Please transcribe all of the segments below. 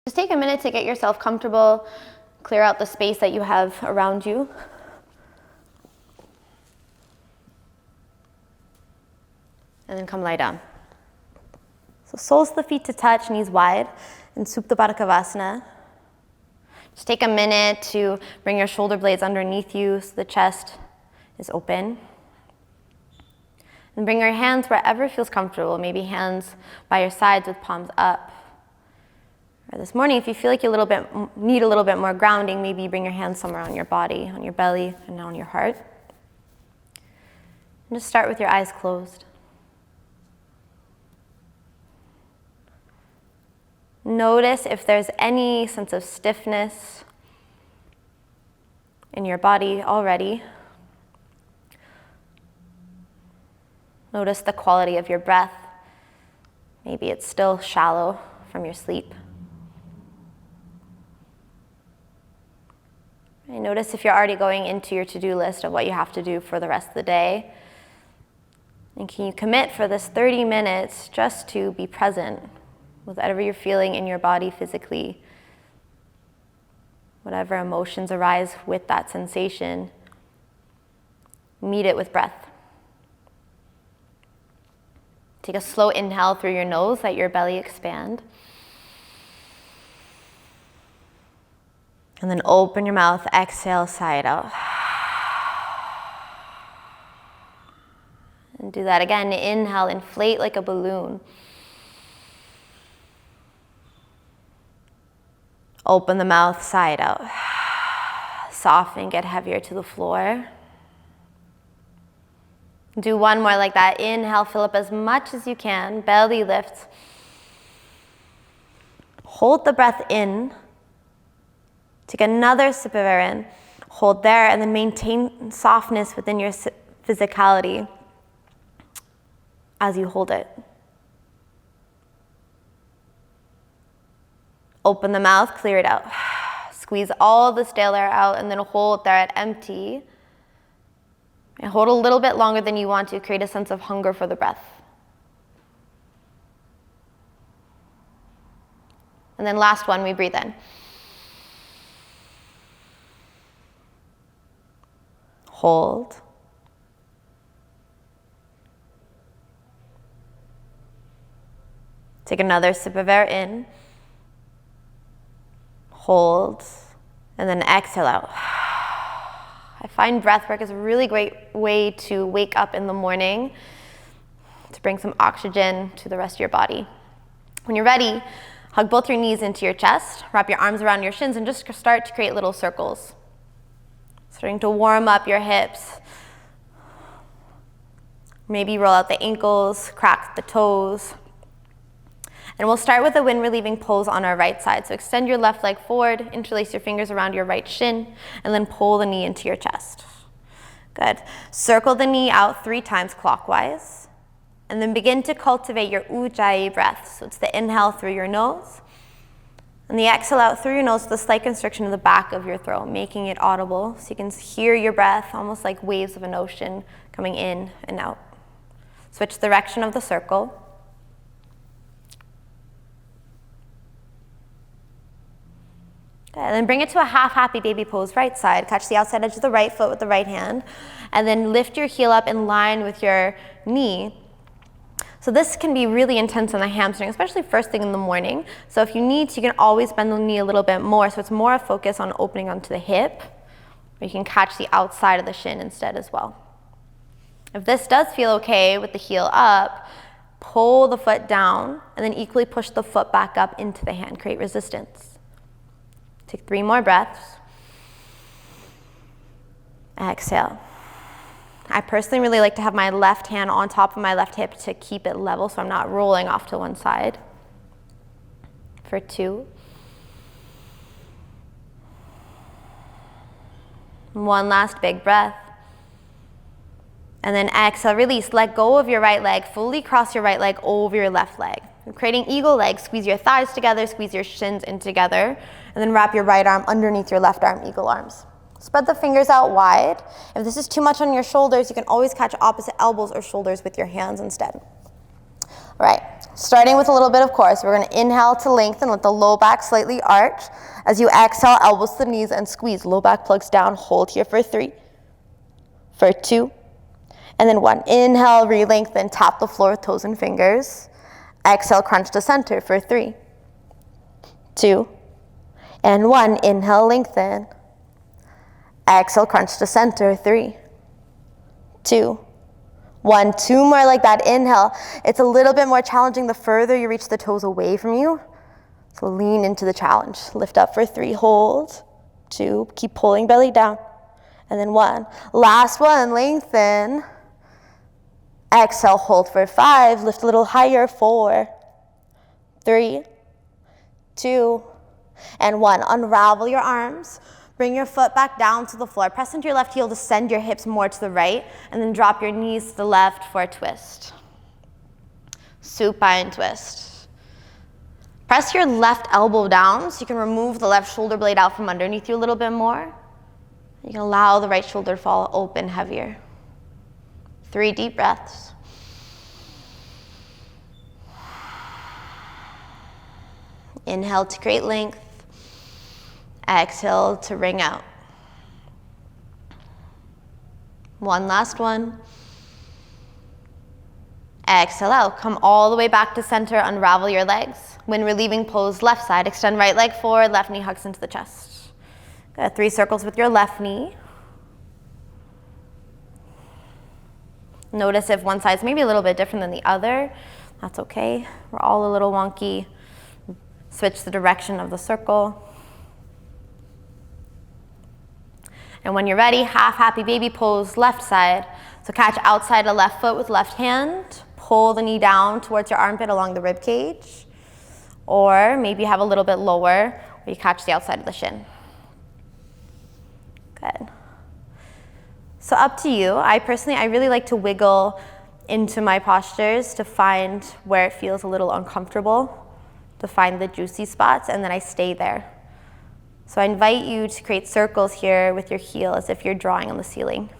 Just take a minute to get yourself comfortable, clear out the space that you have around you. And then come lie down. So soles of the feet to touch, knees wide, in Supta Baddha Konasana. Just take a minute to bring your shoulder blades underneath you so the chest is open. And bring your hands wherever feels comfortable, maybe hands by your sides with palms up. Or this morning, if you feel like you need a little bit more grounding, maybe you bring your hands somewhere on your body, on your belly, and on your heart. And just start with your eyes closed. Notice if there's any sense of stiffness in your body already. Notice the quality of your breath. Maybe it's still shallow from your sleep. And notice if you're already going into your to-do list of what you have to do for the rest of the day. And can you commit for this 30 minutes just to be present with whatever you're feeling in your body physically, whatever emotions arise with that sensation, meet it with breath. Take a slow inhale through your nose, let your belly expand. And then open your mouth, exhale, sigh it out. And do that again. Inhale, inflate like a balloon. Open the mouth, sigh it out. Soften, get heavier to the floor. Do one more like that. Inhale, fill up as much as you can. Belly lifts. Hold the breath in. Take another sip of air in. Hold there and then maintain softness within your physicality as you hold it. Open the mouth, clear it out. Squeeze all the stale air out and then hold there at empty. And hold a little bit longer than you want to. Create a sense of hunger for the breath. And then last one, we breathe in. Hold. Take another sip of air in. Hold, and then exhale out. I find breath work is a really great way to wake up in the morning, to bring some oxygen to the rest of your body. When you're ready, hug both your knees into your chest, wrap your arms around your shins, and just start to create little circles. Starting to warm up your hips. Maybe roll out the ankles, crack the toes. And we'll start with a wind relieving pose on our right side. So extend your left leg forward, interlace your fingers around your right shin, and then pull the knee into your chest. Good. Circle the knee out 3 times clockwise. And then begin to cultivate your Ujjayi breath. So it's the inhale through your nose, and the exhale out through your nose with a slight constriction of the back of your throat, making it audible so you can hear your breath almost like waves of an ocean coming in and out. Switch the direction of the circle. Good. And then bring it to a half happy baby pose, right side. Catch the outside edge of the right foot with the right hand. And then lift your heel up in line with your knee. So this can be really intense on the hamstring, especially first thing in the morning. So if you need to, you can always bend the knee a little bit more. So it's more a focus on opening onto the hip. Or you can catch the outside of the shin instead as well. If this does feel okay with the heel up, pull the foot down and then equally push the foot back up into the hand. Create resistance. Take 3 more breaths. Exhale. I personally really like to have my left hand on top of my left hip to keep it level so I'm not rolling off to one side. For 2. 1 last big breath. And then exhale, release. Let go of your right leg. Fully cross your right leg over your left leg. You're creating eagle legs. Squeeze your thighs together, squeeze your shins in together, and then wrap your right arm underneath your left arm, eagle arms. Spread the fingers out wide. If this is too much on your shoulders, you can always catch opposite elbows or shoulders with your hands instead. All right, Starting with a little bit of core. So we're going to inhale to lengthen, let the low back slightly arch. As you exhale, elbows to the knees and squeeze. Low back plugs down. Hold here for 3, for 2, and then 1. Inhale, re-lengthen, tap the floor with toes and fingers. Exhale, crunch to center for 3, 2, and 1. Inhale, lengthen. Exhale, crunch to center, 3, 2, 1. 2 more like that. Inhale. It's a little bit more challenging the further you reach the toes away from you. So lean into the challenge. Lift up for 3, hold, 2, keep pulling belly down, and then 1. Last one, lengthen. Exhale, hold for 5, lift a little higher, 4, 3, 2, and 1. Unravel your arms. Bring your foot back down to the floor. Press into your left heel to send your hips more to the right, and then drop your knees to the left for a twist. Supine twist. Press your left elbow down so you can remove the left shoulder blade out from underneath you a little bit more. You can allow the right shoulder to fall open heavier. 3 deep breaths. Inhale to create length. Exhale to wring out. One last one. Exhale out. Come all the way back to center. Unravel your legs. When relieving pose, left side. Extend right leg forward. Left knee hugs into the chest. Good. 3 circles with your left knee. Notice if one side's maybe a little bit different than the other. That's okay. We're all a little wonky. Switch the direction of the circle. And when you're ready, half happy baby pose, left side. So catch outside of left foot with left hand. Pull the knee down towards your armpit along the rib cage. Or maybe you have a little bit lower where you catch the outside of the shin. Good. So up to you. I really like to wiggle into my postures to find where it feels a little uncomfortable, to find the juicy spots, and then I stay there. So I invite you to create circles here with your heel as if you're drawing on the ceiling.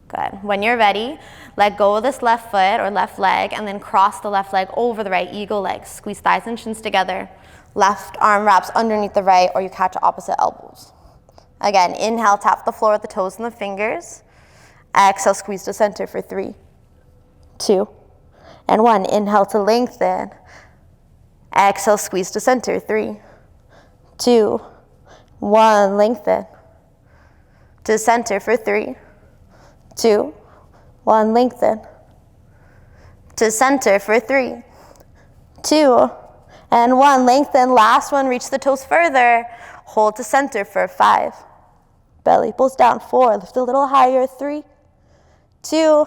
Good. When you're ready, let go of this left foot or left leg and then cross the left leg over the right, eagle legs. Squeeze thighs and shins together. Left arm wraps underneath the right, or you catch opposite elbows. Again, inhale, tap the floor with the toes and the fingers. Exhale, squeeze to center for 3, 2, and 1. Inhale to lengthen. Exhale, squeeze to center. 3, 2, 1. Lengthen. To center for 3, 2, 1. Lengthen. To center for 3, 2, and 1. Lengthen. Last one. Reach the toes further. Hold to center for 5. Belly pulls down. 4. Lift a little higher. 3, 2,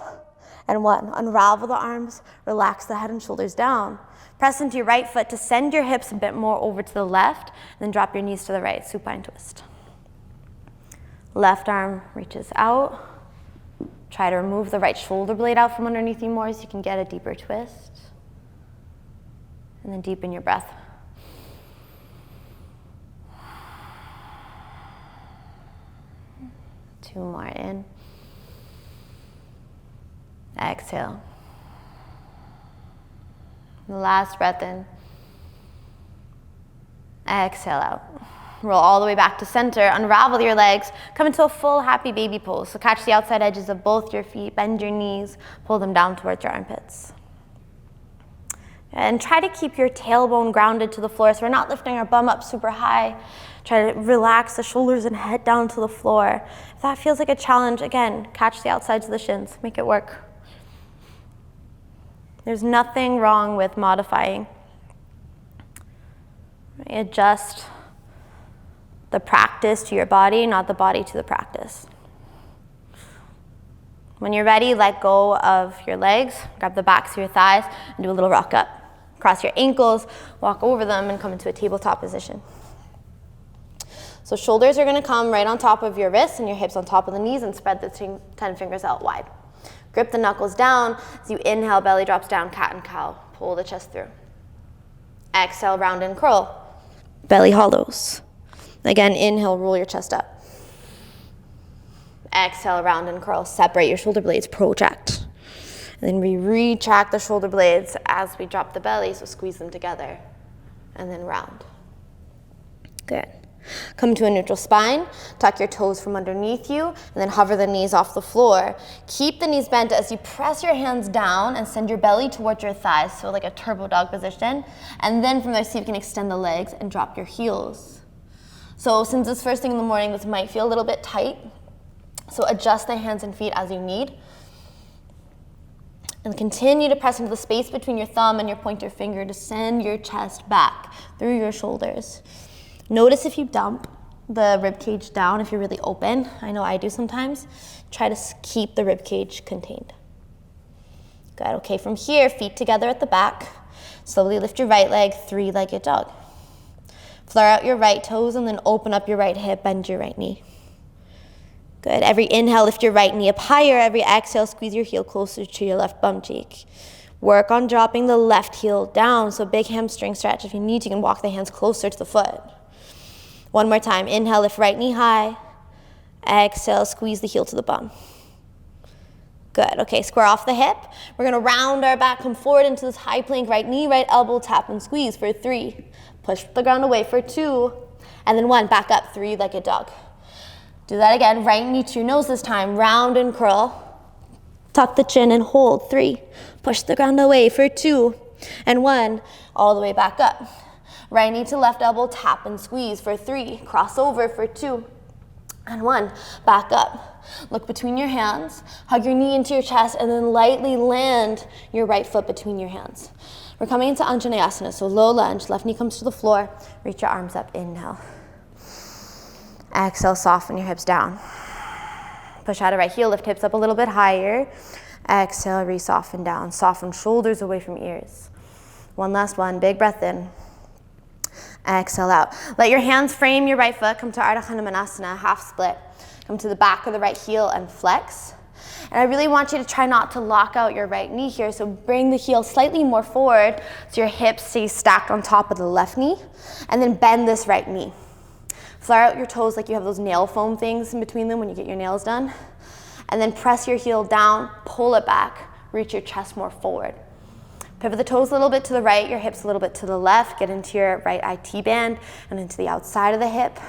and 1. Unravel the arms. Relax the head and shoulders down. Press into your right foot to send your hips a bit more over to the left, and then drop your knees to the right, supine twist. Left arm reaches out. Try to remove the right shoulder blade out from underneath you more so you can get a deeper twist. And then deepen your breath. Two more in. Exhale. Last breath in. Exhale out. Roll all the way back to center. Unravel your legs. Come into a full happy baby pose. So catch the outside edges of both your feet. Bend your knees. Pull them down towards your armpits. And try to keep your tailbone grounded to the floor so we're not lifting our bum up super high. Try to relax the shoulders and head down to the floor. If that feels like a challenge, again, catch the outsides of the shins. Make it work. There's nothing wrong with modifying. Adjust the practice to your body, not the body to the practice. When you're ready, let go of your legs, grab the backs of your thighs, and do a little rock up. Cross your ankles, walk over them, and come into a tabletop position. So shoulders are gonna come right on top of your wrists and your hips on top of the knees, and spread the 10 fingers out wide. Grip the knuckles down. As you inhale, belly drops down, cat and cow. Pull the chest through. Exhale, round and curl. Belly hollows. Again, inhale, roll your chest up. Exhale, round and curl. Separate your shoulder blades, project. And then we retract the shoulder blades as we drop the belly, so squeeze them together. And then round. Good. Come to a neutral spine, tuck your toes from underneath you, and then hover the knees off the floor. Keep the knees bent as you press your hands down and send your belly towards your thighs, so like a turbo dog position. And then from there, see if you can extend the legs and drop your heels. So since it's first thing in the morning, this might feel a little bit tight. So adjust the hands and feet as you need. And continue to press into the space between your thumb and your pointer finger to send your chest back through your shoulders. Notice if you dump the rib cage down, if you're really open. I know I do sometimes. Try to keep the rib cage contained. Good, okay, from here, feet together at the back. Slowly lift your right leg, three-legged dog. Flare out your right toes and then open up your right hip, bend your right knee. Good, every inhale, lift your right knee up higher. Every exhale, squeeze your heel closer to your left bum cheek. Work on dropping the left heel down, so big hamstring stretch. If you need to, you can walk the hands closer to the foot. One more time, inhale, lift right knee high. Exhale, squeeze the heel to the bum. Good, okay, square off the hip. We're gonna round our back, come forward into this high plank, right knee, right elbow, tap and squeeze for 3. Push the ground away for 2. And then 1, back up, three-legged dog. Do that again, right knee to your nose this time, round and curl. Tuck the chin and hold, 3. Push the ground away for 2. And 1, all the way back up. Right knee to left elbow, tap and squeeze for 3. Cross over for 2. And 1, back up. Look between your hands, hug your knee into your chest, and then lightly land your right foot between your hands. We're coming into Anjaneyasana, so low lunge, left knee comes to the floor, reach your arms up, inhale. Exhale, soften your hips down. Push out a right heel, lift hips up a little bit higher. Exhale, re-soften down. Soften shoulders away from ears. One last one, big breath in. Exhale out. Let your hands frame your right foot. Come to Ardha Chandramanasana, half split. Come to the back of the right heel and flex. And I really want you to try not to lock out your right knee here. So bring the heel slightly more forward so your hips stay stacked on top of the left knee. And then bend this right knee. Flare out your toes like you have those nail foam things in between them when you get your nails done. And then press your heel down, pull it back, reach your chest more forward. Pivot the toes a little bit to the right, your hips a little bit to the left. Get into your right IT band and into the outside of the hip.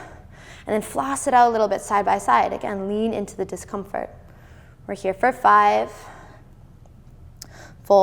And then floss it out a little bit side by side. Again, lean into the discomfort. We're here for 5,